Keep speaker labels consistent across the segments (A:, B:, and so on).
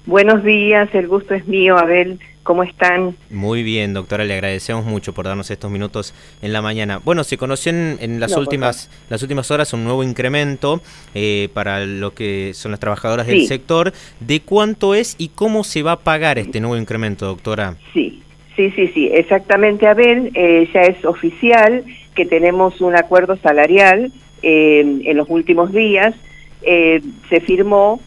A: Buenos días, el gusto es mío, Abel. ¿Cómo están?
B: Muy bien, doctora, le agradecemos mucho por darnos estos minutos en la mañana. Bueno, se conoció en las
A: No, por favor.
B: las últimas horas un nuevo incremento para lo que son las trabajadoras del
A: Sí,
B: sector. ¿De cuánto es y cómo se va a pagar este nuevo incremento, doctora?
A: sí, exactamente, Abel. Ya es oficial que tenemos un acuerdo salarial en los últimos días. Se firmó.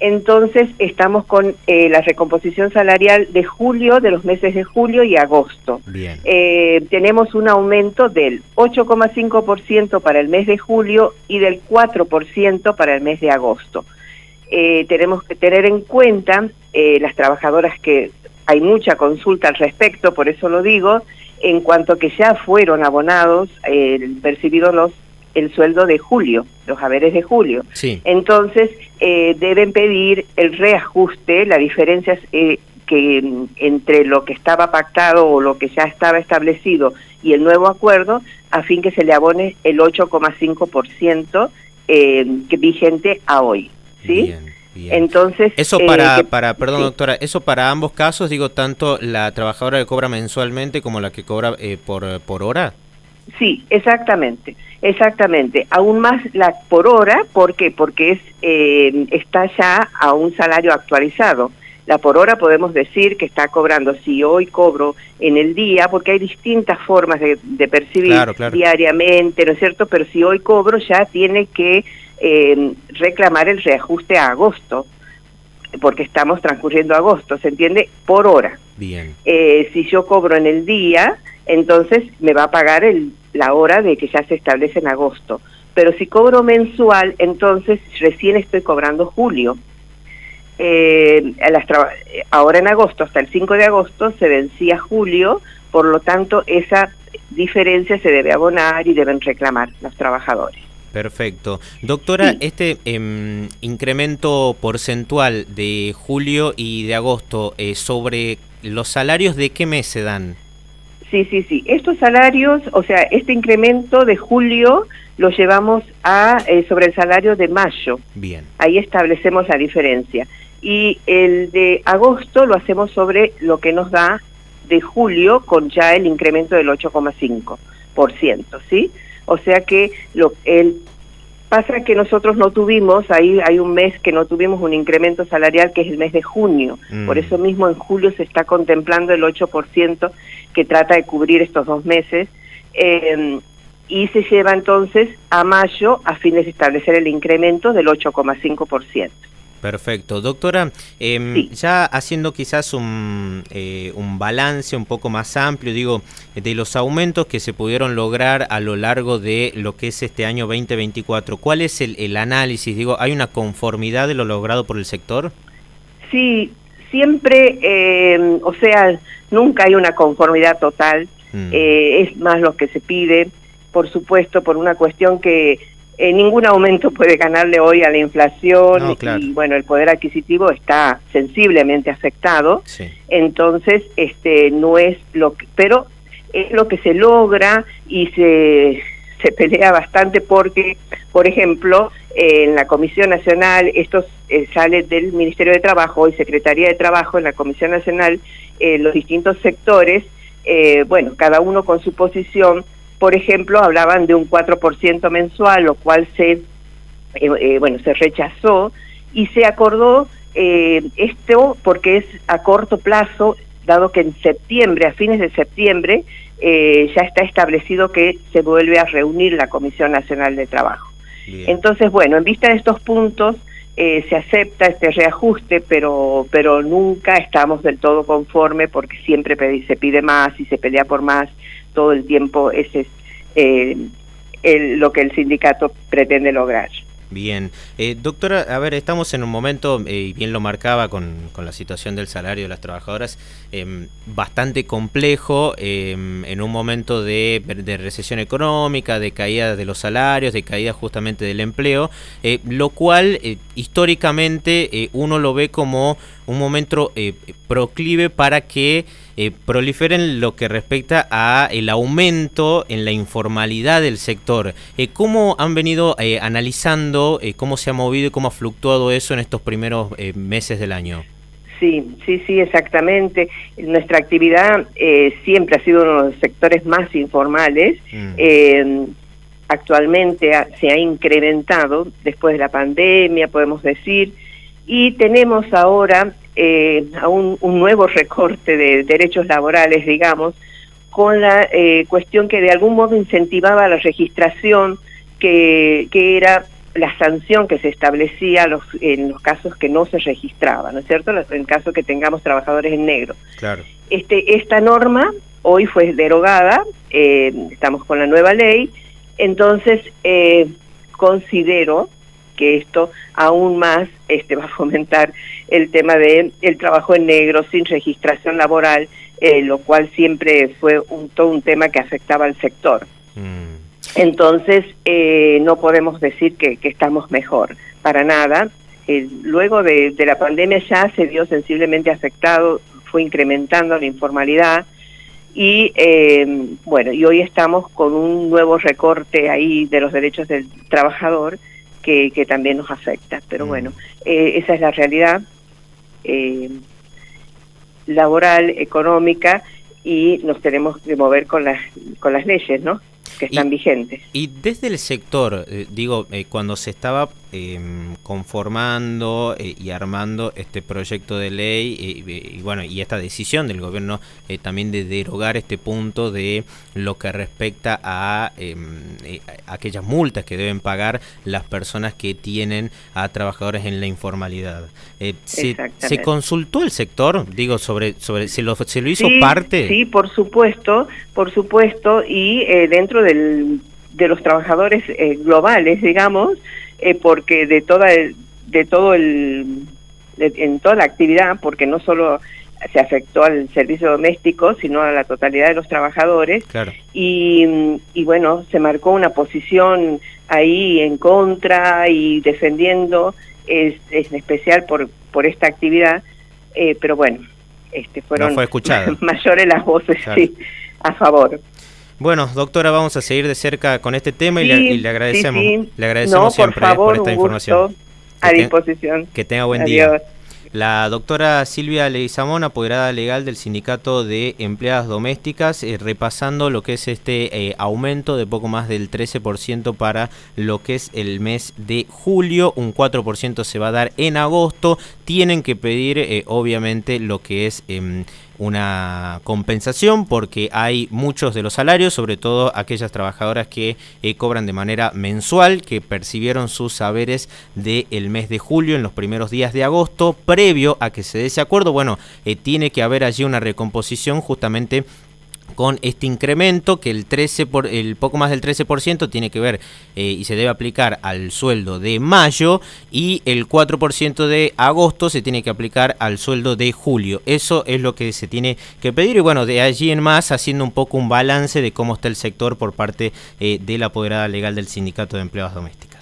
A: Entonces estamos con la recomposición salarial de julio, de los meses de julio y agosto.
B: Bien.
A: Tenemos un aumento del 8,5% para el mes de julio y del 4% para el mes de agosto. Tenemos que tener en cuenta las trabajadoras que hay mucha consulta al respecto, por eso lo digo, en cuanto que ya fueron abonados, percibidos el sueldo de julio, los haberes de julio.
B: Sí.
A: Entonces, deben pedir el reajuste, la diferencia que entre lo que estaba pactado o lo que ya estaba establecido y el nuevo acuerdo, a fin que se le abone el 8,5% que vigente a hoy, ¿sí?
B: Bien. Bien.
A: Entonces,
B: eso perdón, sí, doctora, eso para ambos casos, digo, tanto la trabajadora que cobra mensualmente como la que cobra por hora.
A: Sí, exactamente. Aún más la por hora, ¿por qué? Porque está ya a un salario actualizado. La por hora podemos decir que está cobrando, si hoy cobro en el día, porque hay distintas formas de percibir
B: claro.
A: diariamente, ¿no es cierto? Pero si hoy cobro ya tiene que reclamar el reajuste a agosto, porque estamos transcurriendo agosto, ¿se entiende? Por hora.
B: Bien.
A: Si yo cobro en el día, entonces me va a pagar la hora de que ya se establece en agosto. Pero si cobro mensual, entonces recién estoy cobrando julio. Ahora en agosto, hasta el 5 de agosto, se vencía julio, por lo tanto esa diferencia se debe abonar y deben reclamar los trabajadores.
B: Perfecto. Doctora,
A: Sí.
B: este incremento porcentual de julio y de agosto, sobre los salarios, ¿de qué mes se dan?
A: Sí. Estos salarios, o sea, este incremento de julio lo llevamos sobre el salario de mayo.
B: Bien.
A: Ahí establecemos la diferencia. Y el de agosto lo hacemos sobre lo que nos da de julio con ya el incremento del 8,5%, ¿sí? O sea que pasa que nosotros no tuvimos, hay un mes que no tuvimos un incremento salarial, que es el mes de junio. Por eso mismo en julio se está contemplando el 8% que trata de cubrir estos 2 meses, y se lleva entonces a mayo a fin de establecer el incremento del 8,5%.
B: Perfecto. Doctora,
A: Sí.
B: ya haciendo quizás un balance un poco más amplio, digo, de los aumentos que se pudieron lograr a lo largo de lo que es este año 2024, ¿cuál es el análisis? Digo, ¿hay una conformidad de lo logrado por el sector?
A: Sí, siempre, o sea, nunca hay una conformidad total, es más lo que se pide, por supuesto, por una cuestión que ningún aumento puede ganarle hoy a la inflación.
B: No, claro.
A: Y bueno, el poder adquisitivo está sensiblemente afectado.
B: Sí.
A: Entonces no es pero es lo que se logra y se pelea bastante porque, por ejemplo, en la Comisión Nacional, esto sale del Ministerio de Trabajo y Secretaría de Trabajo, en la Comisión Nacional, los distintos sectores, bueno, cada uno con su posición. Por ejemplo, hablaban de un 4% mensual, lo cual se rechazó y se acordó esto porque es a corto plazo, dado que en septiembre, a fines de septiembre, ya está establecido que se vuelve a reunir la Comisión Nacional de Trabajo. Bien. Entonces, bueno, en vista de estos puntos, se acepta este reajuste, pero nunca estamos del todo conforme porque siempre se pide más y se pelea por más todo el tiempo. Ese es lo que el sindicato pretende lograr.
B: Bien. Doctora, a ver, estamos en un momento, y bien lo marcaba con la situación del salario de las trabajadoras, bastante complejo, en un momento de recesión económica, de caída de los salarios, de caída justamente del empleo, lo cual históricamente uno lo ve como un momento proclive para que proliferen lo que respecta a el aumento en la informalidad del sector. ¿Cómo han venido analizando cómo se ha movido y cómo ha fluctuado eso en estos primeros meses del año?
A: Sí, exactamente. Nuestra actividad siempre ha sido uno de los sectores más informales. Actualmente se ha incrementado después de la pandemia, podemos decir, y tenemos ahora un nuevo recorte de derechos laborales, digamos, con la cuestión que de algún modo incentivaba la registración, que era la sanción que se establecía en los casos que no se registraban, ¿no es cierto? En el caso que tengamos trabajadores en negro.
B: Claro.
A: Esta norma hoy fue derogada, estamos con la nueva ley, entonces considero que esto aún más va a fomentar el tema de el trabajo en negro sin registración laboral, lo cual siempre fue todo un tema que afectaba al sector. Entonces, no podemos decir que estamos mejor, para nada. Luego de la pandemia ya se vio sensiblemente afectado, fue incrementando la informalidad y, y hoy estamos con un nuevo recorte ahí de los derechos del trabajador que también nos afecta. Pero bueno, esa es la realidad laboral, económica, y nos tenemos que mover con las leyes, ¿no?, que están vigentes.
B: Y desde el sector, cuando se estaba conformando y armando este proyecto de ley y esta decisión del gobierno también de derogar este punto de lo que respecta a aquellas multas que deben pagar las personas que tienen a trabajadores en la informalidad. ¿Se consultó el sector? ¿Se lo hizo parte?
A: Sí, por supuesto, y dentro de los trabajadores globales, digamos, porque en toda la actividad, porque no solo se afectó al servicio doméstico, sino a la totalidad de los trabajadores.
B: Claro.
A: Y bueno, se marcó una posición ahí en contra y defendiendo, en especial por esta actividad, pero bueno, fueron
B: no fue escuchada.
A: Mayores las voces, claro, sí, a favor.
B: Bueno, doctora, vamos a seguir de cerca con este tema y le agradecemos.
A: Sí.
B: Le agradecemos siempre
A: por favor,
B: por esta información.
A: A disposición.
B: Que tenga buen
A: Adiós.
B: día. La doctora Silvia Leguizamón, apoderada legal del Sindicato de Empleadas Domésticas, repasando lo que es este aumento de poco más del 13% para lo que es el mes de julio, un 4% se va a dar en agosto. Tienen que pedir, obviamente, lo que es una compensación, porque hay muchos de los salarios, sobre todo aquellas trabajadoras que cobran de manera mensual, que percibieron sus saberes del mes de julio en los primeros días de agosto, previo a que se dé ese acuerdo. Bueno, tiene que haber allí una recomposición justamente con este incremento, que el poco más del 13% tiene que ver y se debe aplicar al sueldo de mayo, y el 4% de agosto se tiene que aplicar al sueldo de julio. Eso es lo que se tiene que pedir, y bueno, de allí en más, haciendo un poco un balance de cómo está el sector por parte de la apoderada legal del Sindicato de Empleadas Domésticas.